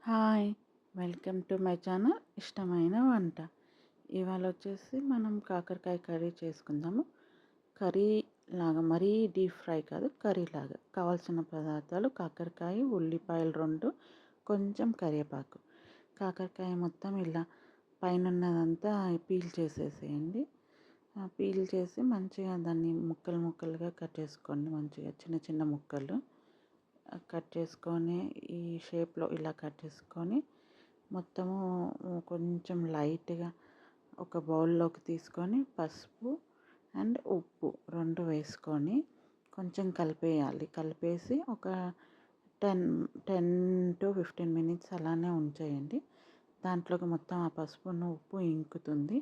Hi! Welcome to my channel ఇష్టమైన వంట. ఇవాళ వచ్చేసి మనం కాకరకాయ కర్రీ చేసుకుందాము. కర్రీ లాగా మరీ డీప్ ఫ్రై కాదు, కర్రీలాగా. కావాల్సిన పదార్థాలు కాకరకాయ, ఉల్లిపాయలు 2, కొంచెం కరివేపాకు. కాకరకాయ మొత్తం ఇలా పైనున్నదంతా పీల్ చేసేసేయండి. పీల్ చేసి మంచిగా దాన్ని ముక్కలు ముక్కలుగా కట్ చేసుకోండి. మంచిగా చిన్న చిన్న ముక్కలు కట్ చేసుకొని ఈ షేప్లో ఇలా కట్ చేసుకొని మొత్తము కొంచెం లైట్గా ఒక బౌల్లోకి తీసుకొని పసుపు అండ్ ఉప్పు 2 వేసుకొని కొంచెం కలిపేయాలి. కలిపేసి ఒక 10 to 15 మినిట్స్ అలానే ఉంచేయండి. దాంట్లోకి మొత్తం ఆ పసుపును ఉప్పు ఇంకుతుంది.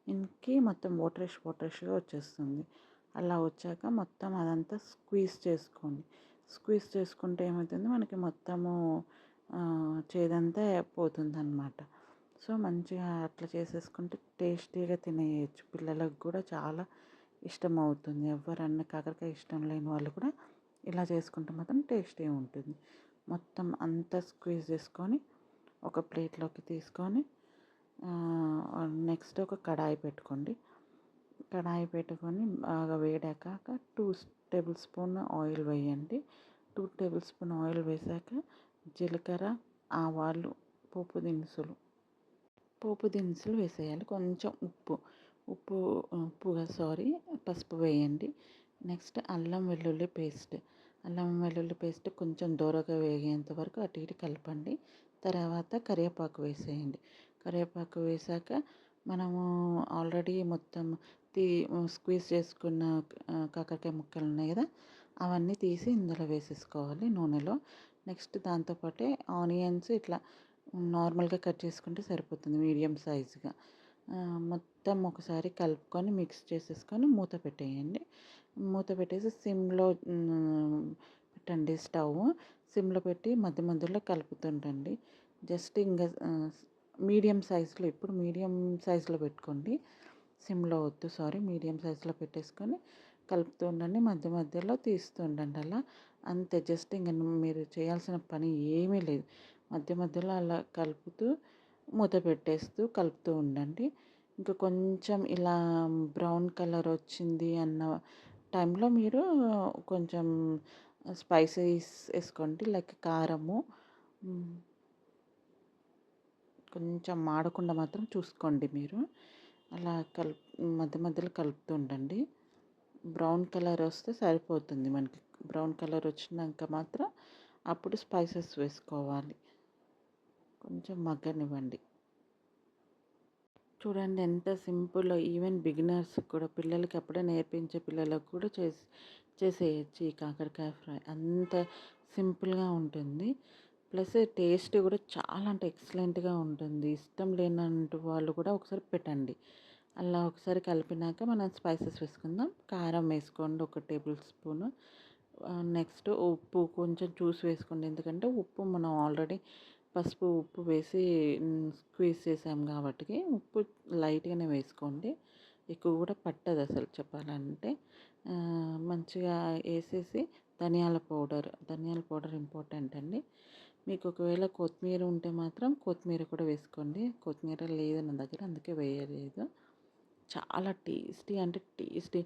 ఇంకి మొత్తం వాటరిష్గా వచ్చేస్తుంది. అలా వచ్చాక మొత్తం అదంతా స్క్వీజ్ చేసుకోండి. స్క్వీజ్ చేసుకుంటే ఏమవుతుంది, మనకి మొత్తము చేదంతా పోతుందన్నమాట. సో మంచిగా అట్లా చేసేసుకుంటే టేస్టీగా తినేయచ్చు. పిల్లలకు కూడా చాలా ఇష్టమవుతుంది. ఎవరన్నా కాకరకాయ ఇష్టం లేని వాళ్ళు కూడా ఇలా చేసుకుంటే మాత్రం టేస్టీగా ఉంటుంది. మొత్తం అంతా స్క్వీజ్ చేసుకొని ఒక ప్లేట్లోకి తీసుకొని నెక్స్ట్ ఒక కడాయి పెట్టుకోండి. కడాయి పెట్టుకొని బాగా వేడాక 2 టేబుల్ స్పూన్ ఆయిల్ వేయండి. 2 టేబుల్ స్పూన్ ఆయిల్ వేసాక జీలకర్ర, ఆవాలు, పోపు దినుసులు వేసేయాలి. కొంచెం పసుపు వేయండి. నెక్స్ట్ అల్లం వెల్లుల్లి పేస్ట్ కొంచెం దూరగా వేగేంత వరకు అటు ఇటు కలపండి. తర్వాత కరివేపాకు వేసేయండి. కరివేపాకు వేసాక మనము ఆల్రెడీ మొత్తం స్క్వీజ్ చేసుకున్న కాకరకాయ ముక్కలు ఉన్నాయి కదా, అవన్నీ తీసి ఇందులో వేసేసుకోవాలి నూనెలో. నెక్స్ట్ దాంతోపాటే ఆనియన్స్ ఇట్లా నార్మల్గా కట్ చేసుకుంటే సరిపోతుంది, మీడియం సైజుగా. మొత్తం ఒకసారి కలుపుకొని మిక్స్ చేసేసుకొని మూత పెట్టేయండి. మూత పెట్టేసి సిమ్లో పెట్టండి. సిమ్లో పెట్టి మధ్య మధ్యలో కలుపుతుండండి. జస్ట్ ఇంకా మీడియం సైజులో పెట్టుకోండి. సిమ్లో వద్దు, మీడియం సైజులో పెట్టేసుకొని కలుపుతూ ఉండండి. మధ్య మధ్యలో తీస్తూ ఉండండి. అలా అంతే, జస్ట్ ఇంకా మీరు చేయాల్సిన పని ఏమీ లేదు. మధ్య మధ్యలో అలా కలుపుతూ మూత పెట్టేస్తూ కలుపుతూ ఉండండి. ఇంకా కొంచెం ఇలా బ్రౌన్ కలర్ వచ్చింది అన్న టైంలో మీరు కొంచెం స్పైసెస్ వేసుకోండి. లైక్ కారము, కొంచెం మాడకుండా మాత్రం చూసుకోండి మీరు. అలా మధ్య మధ్యలో కలుపుతూ ఉండండి. బ్రౌన్ కలర్ వస్తే సరిపోతుంది మనకి. బ్రౌన్ కలర్ వచ్చినాక మాత్రం అప్పుడు స్పైసెస్ వేసుకోవాలి. కొంచెం మగ్గనివ్వండి. చూడండి ఎంత సింపుల్. ఈవెన్ బిగినర్స్ కూడా, పిల్లలకి అప్పుడే నేర్పించే పిల్లలకు కూడా చేసేయచ్చు ఈ కాకరకాయ ఫ్రై. అంత సింపుల్గా ఉంటుంది. ప్లస్ టేస్ట్ కూడా చాలా అంటే ఎక్సలెంట్గా ఉంటుంది. ఇష్టం లేనంటు వాళ్ళు కూడా ఒకసారి పెట్టండి. అలా ఒకసారి కలిపినాక మనం స్పైసెస్ వేసుకుందాం. కారం వేసుకోండి 1 టేబుల్ స్పూను. నెక్స్ట్ ఉప్పు కొంచెం చూసి వేసుకోండి. ఎందుకంటే ఉప్పు మనం ఆల్రెడీ పసుపు ఉప్పు వేసి స్క్వీజ్ చేసాం కాబట్టి ఉప్పు లైట్గానే వేసుకోండి. ఎక్కువ కూడా పట్టదు అసలు చెప్పాలంటే. మంచిగా వేసేసి ధనియాల పౌడర్ ఇంపార్టెంట్ అండి. మీకు ఒకవేళ కొత్తిమీర ఉంటే మాత్రం కొత్తిమీర కూడా వేసుకోండి. కొత్తిమీర లేదు నా దగ్గర, అందుకే వేయలేదు. చాలా టేస్టీ అంటే టేస్టీ.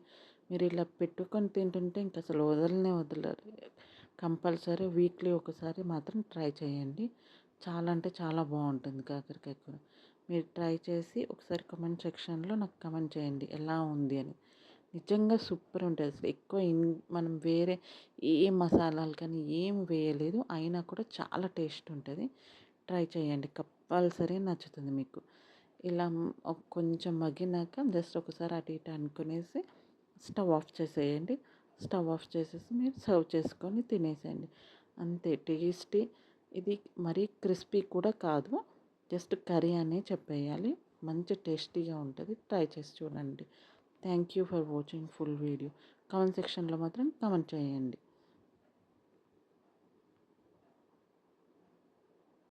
మీరు ఇలా పెట్టుకొని తింటుంటే ఇంక అసలు వదలరు. కంపల్సరీ వీక్లీ ఒకసారి మాత్రం ట్రై చేయండి. చాలా అంటే చాలా బాగుంటుంది కాకరకాయ కూర. మీరు ట్రై చేసి ఒకసారి కామెంట్ సెక్షన్లో నాకు కామెంట్ చేయండి ఎలా ఉంది అని. నిజంగా సూపర్ ఉంటుంది అసలు. ఎక్కువ మనం వేరే ఏ మసాలాలు కానీ ఏం వేయలేదు, అయినా కూడా చాలా టేస్ట్ ఉంటుంది. ట్రై చేయండి, కంపల్సరీ నచ్చుతుంది మీకు. ఇలా కొంచెం మగ్గినాక జస్ట్ ఒకసారి అటు ఇటు అనుకునేసి స్టవ్ ఆఫ్ చేసేయండి. స్టవ్ ఆఫ్ చేసేసి మీరు సర్వ్ చేసుకొని తినేసేయండి. అంతే టేస్టీ. ఇది మరీ క్రిస్పీ కూడా కాదు, జస్ట్ కర్రీ అనే చెప్పేయాలి. మంచి టేస్టీగా ఉంటుంది. ట్రై చేసి చూడండి. Thank you for watching full video. Comment సెక్షన్లో మాత్రం కామెంట్ చేయండి.